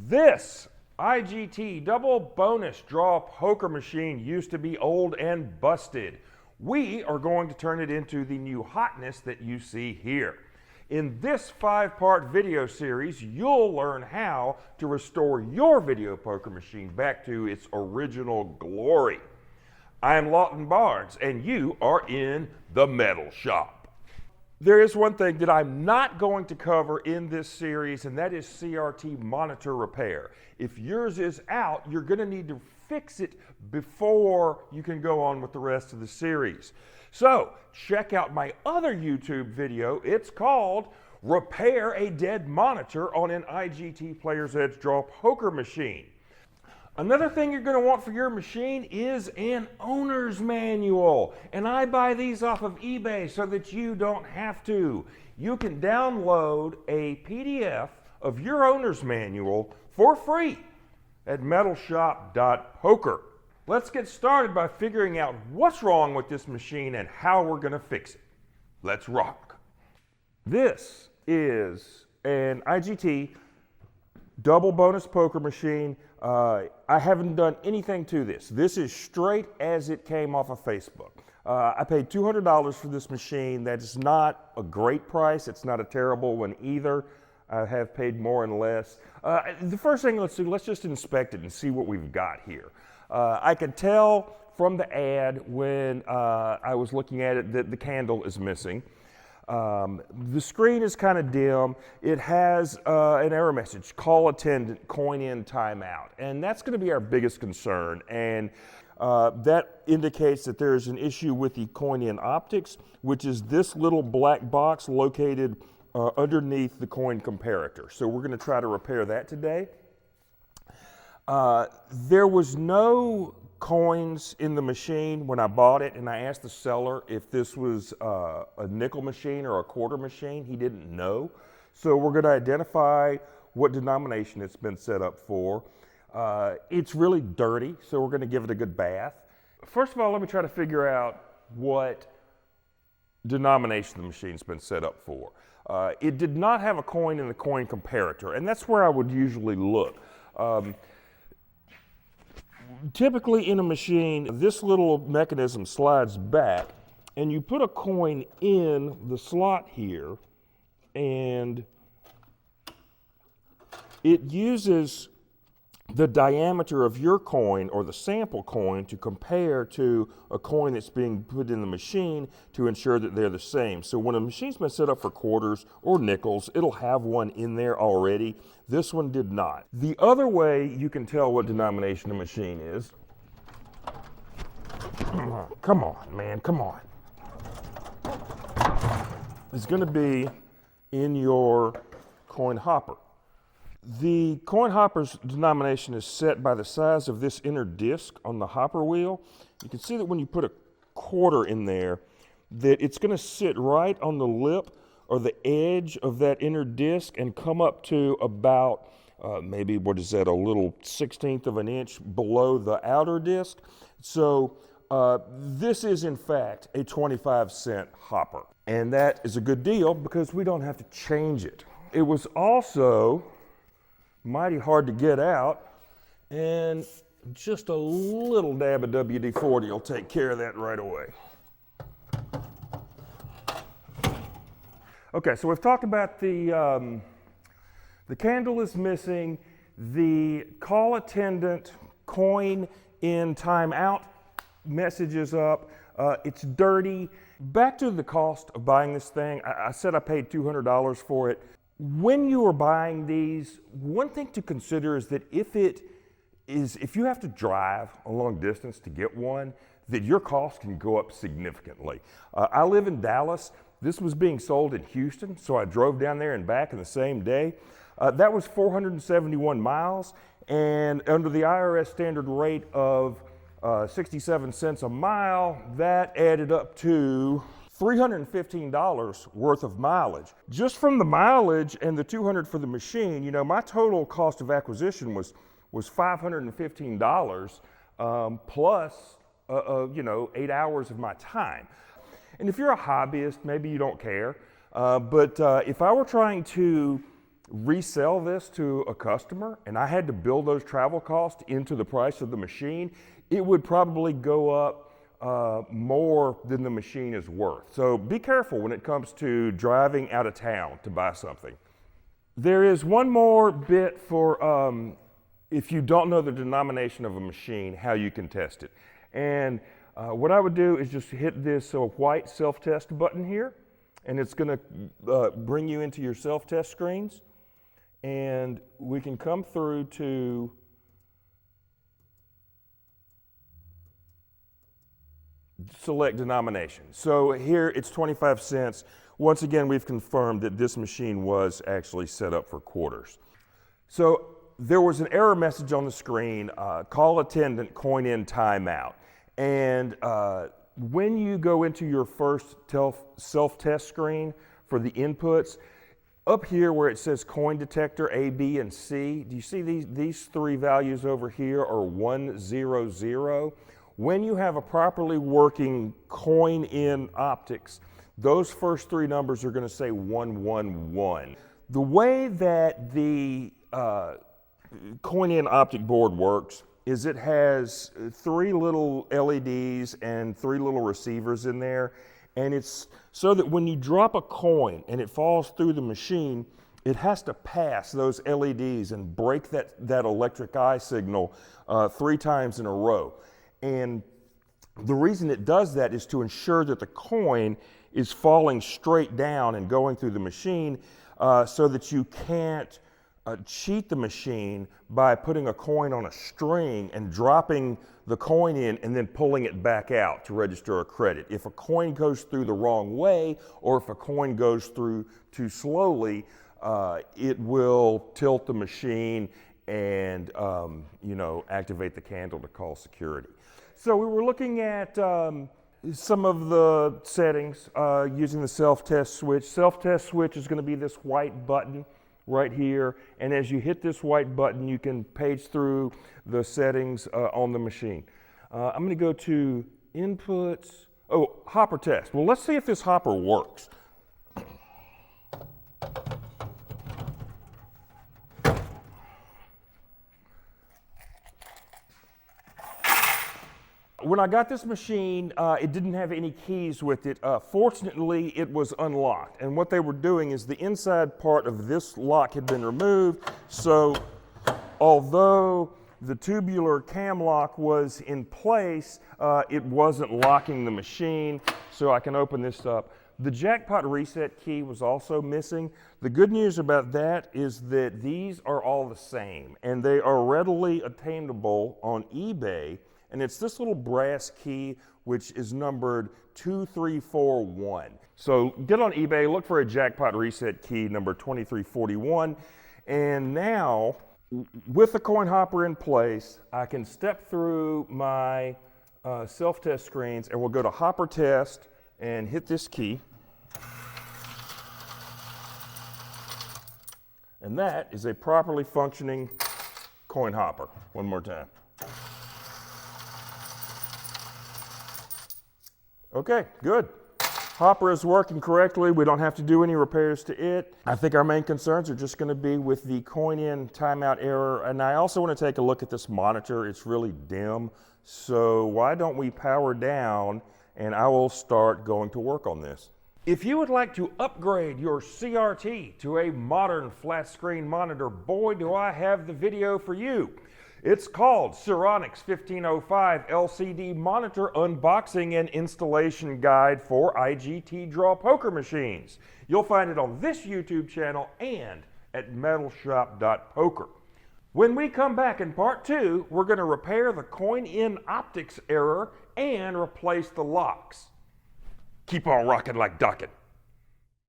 This IGT Double Bonus draw poker machine used to be old and busted. We are going to turn it into the new hotness that you see here. In this 5-part video series, you'll learn how to restore your video poker machine back to its original glory. I'm Lawton Barnes, and you are in the metal shop. There is one thing that I'm not going to cover in this series, and that is CRT monitor repair. If yours is out, you're going to need to fix it before you can go on with the rest of the series. So, check out my other YouTube video. It's called Repair a Dead Monitor on an IGT Player's Edge Draw Poker Machine. Another thing you're going to want for your machine is an owner's manual. And I buy these off of eBay so that you don't have to. You can download a PDF of your owner's manual for free at metalshop.poker. Let's get started by figuring out what's wrong with this machine and how we're going to fix it. Let's rock. This is an IGT Double Bonus poker machine. I haven't done anything to this. This is straight as it came off of Facebook. I paid $200 for this machine. That is not a great price. It's not a terrible one either. I have paid more and less. The first thing let's do, let's just inspect it and see what we've got here. I could tell from the ad when I was looking at it that the candle is missing. The screen is kind of dim. It has an error message, call attendant, coin in timeout. And that's going to be our biggest concern. And that indicates that there is an issue with the coin in optics, which is this little black box located underneath the coin comparator. So we're going to try to repair that today. There was no coins in the machine when I bought it, and I asked the seller if this was a nickel machine or a quarter machine. He didn't know. So we're going to identify what denomination it's been set up for. It's really dirty, so we're going to give it a good bath. First of all, let me try to figure out what denomination the machine's been set up for. It did not have a coin in the coin comparator, and that's where I would usually look. Typically in a machine, this little mechanism slides back and you put a coin in the slot here, and it uses the diameter of your coin or the sample coin to compare to a coin that's being put in the machine to ensure that they're the same. So when a machine's been set up for quarters or nickels, it'll have one in there already. This one did not. The other way you can tell what denomination a machine is, come on, man, come on. It's going to be in your coin hopper. The coin hopper's denomination is set by the size of this inner disc on the hopper wheel. You can see that when you put a quarter in there, that it's going to sit right on the lip or the edge of that inner disc and come up to about maybe, what is that, a little 1/16 of an inch below the outer disc. So this is in fact a 25-cent hopper. And that is a good deal because we don't have to change it. It was also mighty hard to get out, and just a little dab of WD-40 will take care of that right away. Okay, so we've talked about the candle is missing, the call attendant coin in timeout message is up, it's dirty. Back to the cost of buying this thing. I said I paid $200 for it. When you are buying these, one thing to consider is that if you have to drive a long distance to get one, that your cost can go up significantly. I live in Dallas. This was being sold in Houston, so I drove down there and back in the same day. That was 471 miles, and under the IRS standard rate of 67 cents a mile, that added up to $315 worth of mileage. Just from the mileage and the $200 for the machine, you know, my total cost of acquisition was $515 plus, 8 hours of my time. And if you're a hobbyist, maybe you don't care. But if I were trying to resell this to a customer and I had to build those travel costs into the price of the machine, it would probably go up more than the machine is worth. So be careful when it comes to driving out of town to buy something. There is one more bit for if you don't know the denomination of a machine, how you can test it. And what I would do is just hit this white self-test button here, and it's going to bring you into your self-test screens. And we can come through to select denomination. So here it's 25 cents. Once again, we've confirmed that this machine was actually set up for quarters. So there was an error message on the screen, call attendant, coin in timeout. And when you go into your first self-test screen for the inputs, up here where it says coin detector A, B, and C, do you see these three values over here are 1, 0, 0? When you have a properly working coin in optics, those first three numbers are going to say 1, 1, 1. The way that the coin in optic board works is it has three little LEDs and three little receivers in there. And it's so that when you drop a coin and it falls through the machine, it has to pass those LEDs and break that electric eye signal 3 times in a row. And the reason it does that is to ensure that the coin is falling straight down and going through the machine so that you can't cheat the machine by putting a coin on a string and dropping the coin in and then pulling it back out to register a credit. If a coin goes through the wrong way or if a coin goes through too slowly, it will tilt the machine and activate the candle to call security. So we were looking at some of the settings using the self-test switch. Self-test switch is going to be this white button right here, and as you hit this white button, you can page through the settings on the machine. I'm going to go to inputs. Oh, hopper test. Well, let's see if this hopper works. When I got this machine, it didn't have any keys with it. Fortunately, it was unlocked. And what they were doing is the inside part of this lock had been removed. So although the tubular cam lock was in place, it wasn't locking the machine. So I can open this up. The jackpot reset key was also missing. The good news about that is that these are all the same, and they are readily attainable on eBay. And it's this little brass key, which is numbered 2341. So get on eBay, look for a jackpot reset key number 2341. And now, with the coin hopper in place, I can step through my self-test screens, and we'll go to hopper test and hit this key. And that is a properly functioning coin hopper. One more time. Okay, good. Hopper is working correctly. We don't have to do any repairs to it. I think our main concerns are just going to be with the coin in timeout error. And I also want to take a look at this monitor. It's really dim. So why don't we power down and I will start going to work on this. If you would like to upgrade your CRT to a modern flat screen monitor, boy, do I have the video for you. It's called Ceronics 1505 LCD Monitor Unboxing and Installation Guide for IGT Draw Poker Machines. You'll find it on this YouTube channel and at metalshop.poker. When we come back in part 2, we're going to repair the coin in optics error and replace the locks. Keep on rocking like Docket.